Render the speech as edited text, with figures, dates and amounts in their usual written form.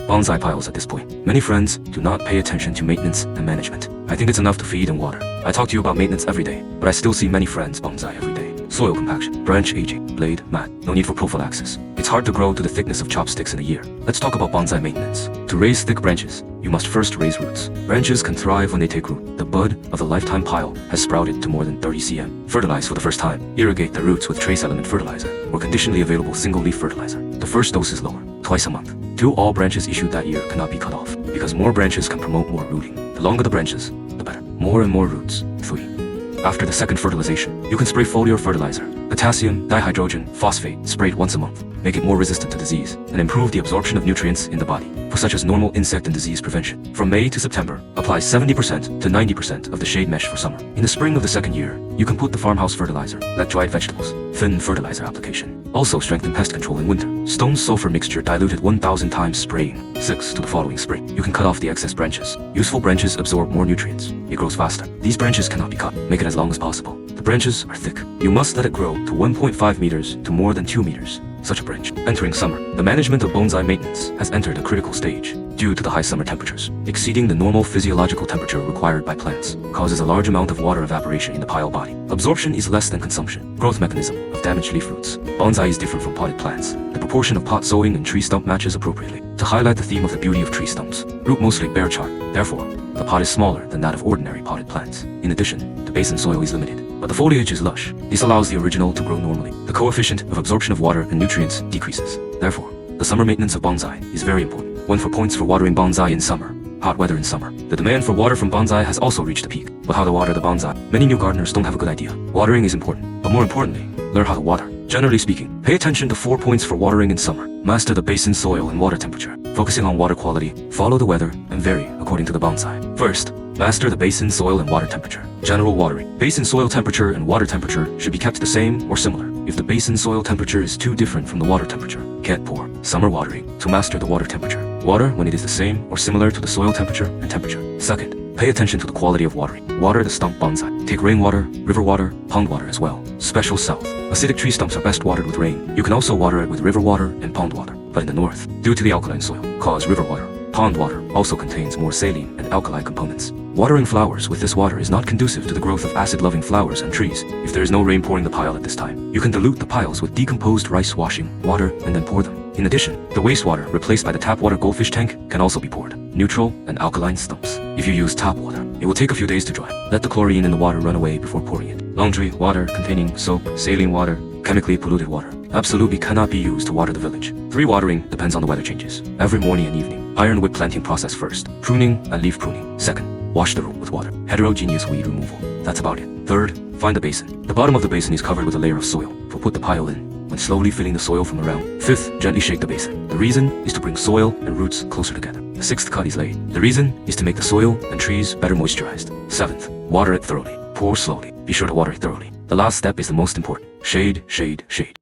bonsai piles at this point. Many friends do not pay attention to maintenance and management. I think it's enough to feed and water. I talk to you about maintenance every day, but I still see many friends bonsai every day. Soil compaction, branch aging, blade, mat, no need for prophylaxis. It's hard to grow to the thickness of chopsticks in a year. Let's talk about bonsai maintenance. To raise thick branches, you must first raise roots. Branches can thrive when they take root. The bud of the lifetime pile has sprouted to more than 30 cm. Fertilize for the first time. Irrigate the roots with trace element fertilizer or conditionally available single-leaf fertilizer. The first dose is lower, twice a month. 2. All branches issued that year cannot be cut off, because more branches can promote more rooting. The longer the branches, the better. More and more roots. 3. After the second fertilization, you can spray foliar fertilizer, potassium, dihydrogen, phosphate, sprayed once a month. Make it more resistant to disease and improve the absorption of nutrients in the body, for such as normal insect and disease prevention. From May to September, apply 70% to 90% of the shade mesh for summer. In the spring of the second year, you can put the farmhouse fertilizer, let dried vegetables, thin fertilizer application. Also strengthen pest control in winter. Stone sulfur mixture diluted 1000 times spraying. 6. To the following spring, you can cut off the excess branches. Useful branches absorb more nutrients. It grows faster. These branches cannot be cut. Make it as long as possible. The branches are thick. You must let it grow to 1.5 meters to more than 2 meters. Such a branch. Entering summer, the management of bonsai maintenance has entered a critical stage. Due to the high summer temperatures, exceeding the normal physiological temperature required by plants causes a large amount of water evaporation in the pile body. Absorption is less than consumption. Growth mechanism of damaged leaf roots. Bonsai is different from potted plants. The proportion of pot sowing and tree stump matches appropriately. To highlight the theme of the beauty of tree stumps, root mostly bare chart. Therefore, the pot is smaller than that of ordinary potted plants. In addition, the basin soil is limited, but the foliage is lush. This allows the original to grow normally. The coefficient of absorption of water and nutrients decreases. Therefore, the summer maintenance of bonsai is very important. 1. For points for watering bonsai in summer. Hot weather in summer. The demand for water from bonsai has also reached a peak. But how to water the bonsai? Many new gardeners don't have a good idea. Watering is important, but more importantly, learn how to water. Generally speaking, pay attention to 4 points for watering in summer. Master the basin soil and water temperature, focusing on water quality, follow the weather, and vary according to the bonsai. First, master the basin soil and water temperature. General watering. Basin soil temperature and water temperature should be kept the same or similar. If the basin soil temperature is too different from the water temperature, can't pour. Summer watering. To master the water temperature. Water when it is the same or similar to the soil temperature and temperature. Second, pay attention to the quality of watering. Water the stump bonsai. Take rainwater, river water, pond water as well. Special south. Acidic tree stumps are best watered with rain. You can also water it with river water and pond water. But in the north, due to the alkaline soil, cause river water. Pond water also contains more saline and alkali components. Watering flowers with this water is not conducive to the growth of acid-loving flowers and trees. If there is no rain pouring the pile at this time, you can dilute the piles with decomposed rice washing, water, and then pour them. In addition, the wastewater replaced by the tap water goldfish tank can also be poured. Neutral and alkaline stumps. If you use tap water, it will take a few days to dry. Let the chlorine in the water run away before pouring it. Laundry water containing soap, saline water, chemically polluted water absolutely cannot be used to water the village. 3. Watering depends on the weather changes. Every morning and evening. Iron whip planting process first. Pruning and leaf pruning. Second, wash the root with water. Heterogeneous weed removal. That's about it. Third, find the basin. The bottom of the basin is covered with a layer of soil. Put the pile in, when slowly filling the soil from around. Fifth, gently shake the basin. The reason is to bring soil and roots closer together. The 6th cut is laid. The reason is to make the soil and trees better moisturized. 7th, water it thoroughly. Pour slowly. Be sure to water it thoroughly. The last step is the most important. Shade, shade, shade.